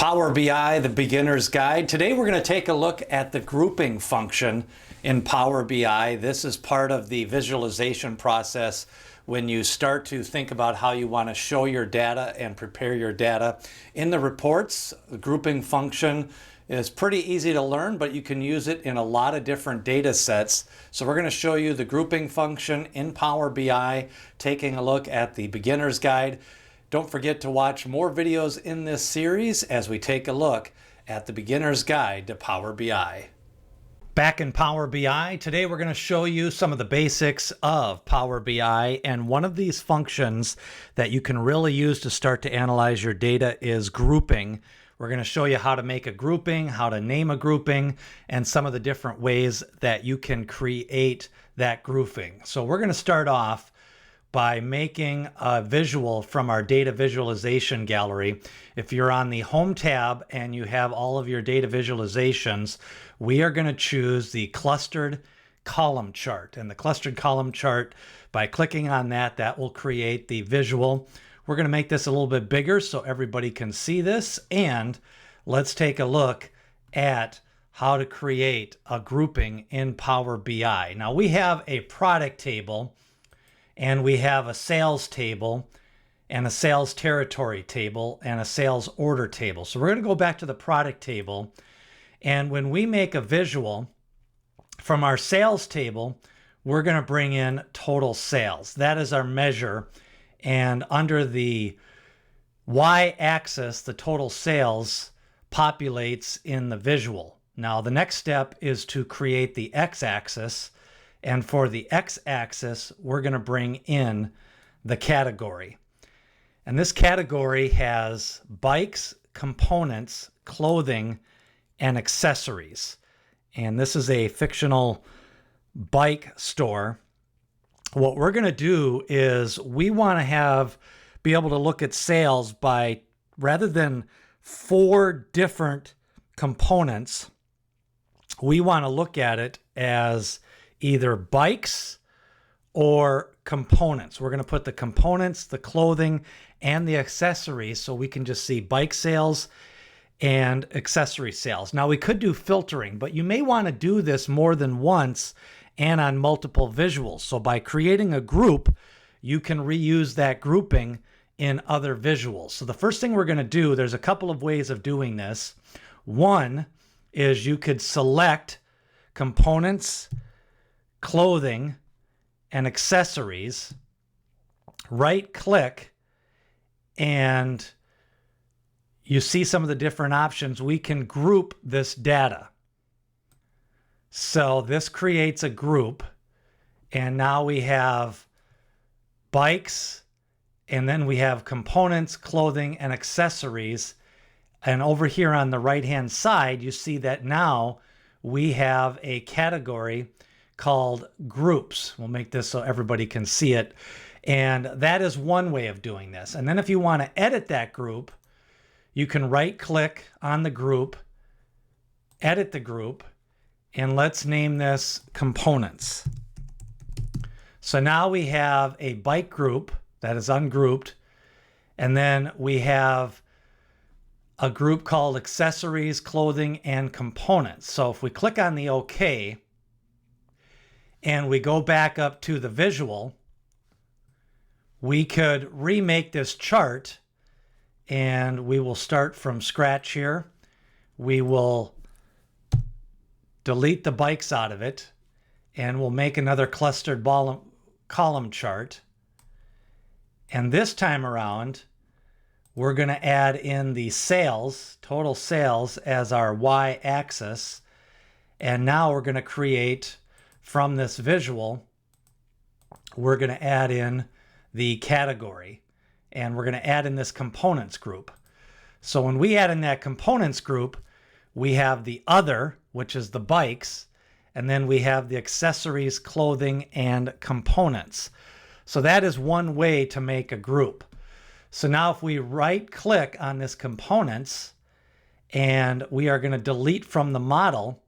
Power BI, the beginner's guide. Today we're going to take a look at the grouping function in Power BI. This is part of the visualization process when you start to think about how you want to show your data and prepare your data. In the reports, the grouping function is pretty easy to learn, but you can use it in a lot of different data sets. So we're going to show you the grouping function in Power BI, taking a look at the beginner's guide. Don't forget to watch more videos in this series as we take a look at the beginner's guide to Power BI. Back in Power BI, today we're going to show you some of the basics of Power BI, and one of these functions that you can really use to start to analyze your data is grouping. We're going to show you how to make a grouping, how to name a grouping, and some of the different ways that you can create that grouping. So we're going to start off by making a visual from our data visualization gallery. If you're on the Home tab and you have all of your data visualizations, we are going to choose the clustered column chart. And the clustered column chart, by clicking on that, that will create the visual. We're going to make this a little bit bigger so everybody can see this. And let's take a look at how to create a grouping in Power BI. Now we have a product table, and we have a sales table and a sales territory table and a sales order table. So we're going to go back to the product table. And when we make a visual from our sales table, we're going to bring in total sales. That is our measure. And under the y-axis, the total sales populates in the visual. Now the next step is to create the x-axis. And for the x-axis, we're going to bring in the category. And this category has bikes, components, clothing, and accessories. And this is a fictional bike store. What we're going to do is we want to be able to look at sales by, rather than 4 different components, we want to look at it as either bikes or components. We're going to put the components, the clothing, and the accessories so we can just see bike sales and accessory sales. Now we could do filtering, but you may want to do this more than once and on multiple visuals. So by creating a group, you can reuse that grouping in other visuals. So the first thing we're going to do, there's a couple of ways of doing this. One is you could select components, clothing, and accessories, right click, and you see some of the different options. We can group this data. So this creates a group, and now we have bikes, and then we have components, clothing, and accessories. And over here on the right-hand side, you see that now we have a category called groups. We'll make this so everybody can see it. And that is one way of doing this. And then if you want to edit that group, you can right click on the group, edit the group, and let's name this components. So now we have a bike group that is ungrouped, and then we have a group called accessories, clothing, and components. So if we click on the OK, and we go back up to the visual, we could remake this chart, and we will start from scratch here. We will delete the bikes out of it, and we'll make another clustered column chart. And this time around, we're going to add in the sales, total sales, as our y-axis. And now we're going to create, from this visual, we're going to add in the category, and we're going to add in this components group. So when we add in that components group, we have the other, which is the bikes, and then we have the accessories, clothing, and components. So that is one way to make a group. So now if we right click on this components, and we are going to delete from the model,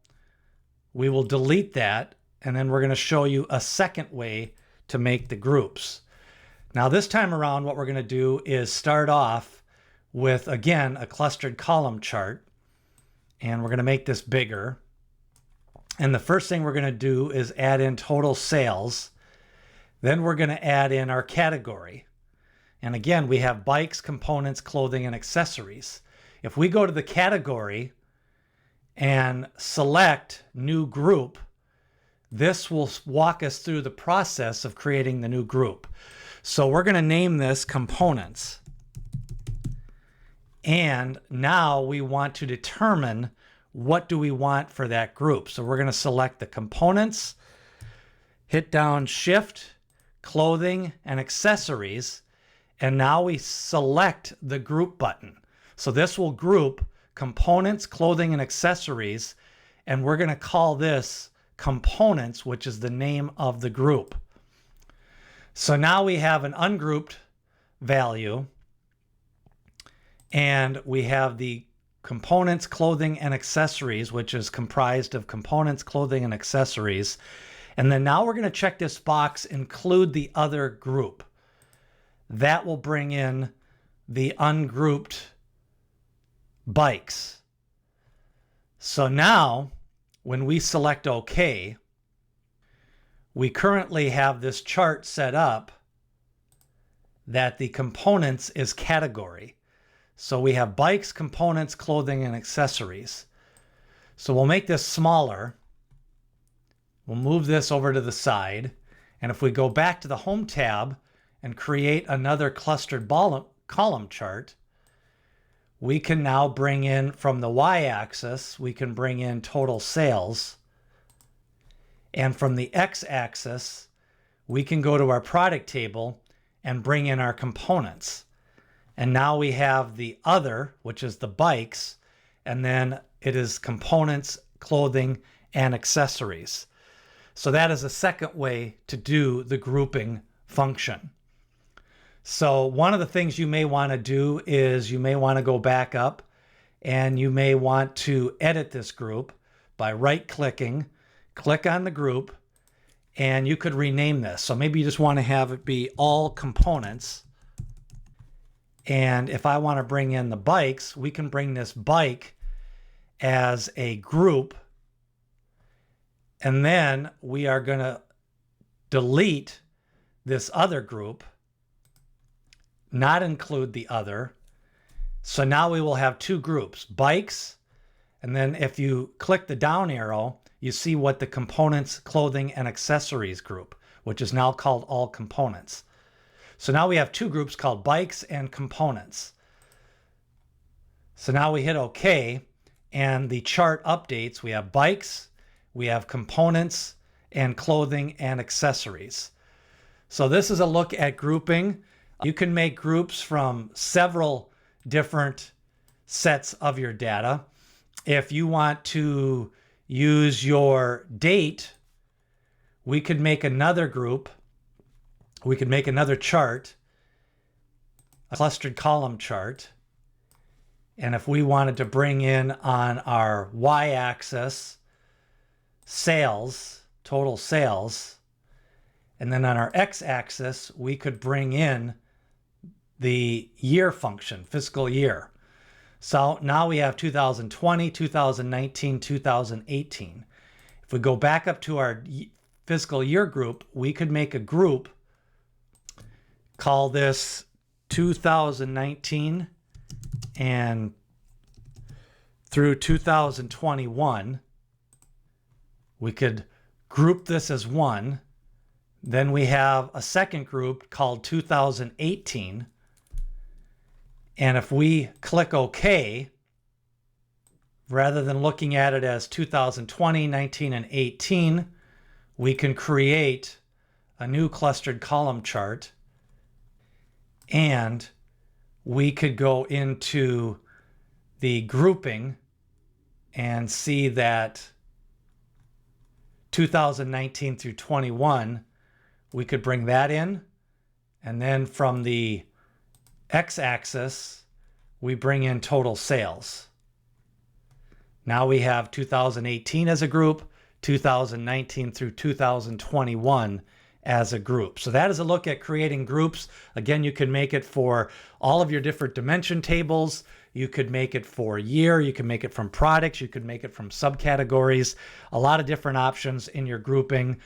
we will delete that. And then we're going to show you a second way to make the groups. Now this time around, what we're going to do is start off with, again, a clustered column chart. And we're going to make this bigger. And the first thing we're going to do is add in total sales. Then we're going to add in our category. And again, we have bikes, components, clothing, and accessories. If we go to the category and select new group, this will walk us through the process of creating the new group. So we're going to name this components. And now we want to determine what do we want for that group. So we're going to select the components, hit down Shift, clothing, and accessories. And now we select the group button. So this will group components, clothing, and accessories. And we're going to call this components, which is the name of the group. So now we have an ungrouped value. And we have the components, clothing, and accessories, which is comprised of components, clothing, and accessories. And then now we're going to check this box, include the other group. That will bring in the ungrouped bikes. So now, when we select OK, we currently have this chart set up that the components is category. So we have bikes, components, clothing, and accessories. So we'll make this smaller. We'll move this over to the side. And if we go back to the Home tab and create another clustered column chart, we can now bring in from the y-axis, we can bring in total sales. And from the x-axis, we can go to our product table and bring in our components. And now we have the other, which is the bikes, and then it is components, clothing, and accessories. So that is a second way to do the grouping function. So one of the things you may want to do is you may want to go back up and you may want to edit this group by right-clicking, click on the group, and you could rename this. So maybe you just want to have it be all components. And if I want to bring in the bikes, we can bring this bike as a group. And then we are going to delete this other group, not include the other. So now we will have two groups, bikes. And then if you click the down arrow, you see what the components, clothing, and accessories group, which is now called all components. So now we have two groups called bikes and components. So now we hit OK, and the chart updates. We have bikes, we have components, and clothing and accessories. So this is a look at grouping. You can make groups from several different sets of your data. If you want to use your date, we could make another group. We could make another chart, a clustered column chart. And if we wanted to bring in on our y-axis sales, total sales, and then on our x-axis, we could bring in the year function, fiscal year. So now we have 2020, 2019, 2018. If we go back up to our fiscal year group, we could make a group, call this 2019 and through 2021. We could group this as one. Then we have a second group called 2018. And if we click OK, rather than looking at it as 2020, 19, and 18, we can create a new clustered column chart. And we could go into the grouping and see that 2019 through 21, we could bring that in. And then from the x-axis, we bring in total sales. Now we have 2018 as a group, 2019 through 2021 as a group. So that is a look at creating groups. Again, you can make it for all of your different dimension tables. You could make it for year. You can make it from products. You could make it from subcategories. A lot of different options in your grouping.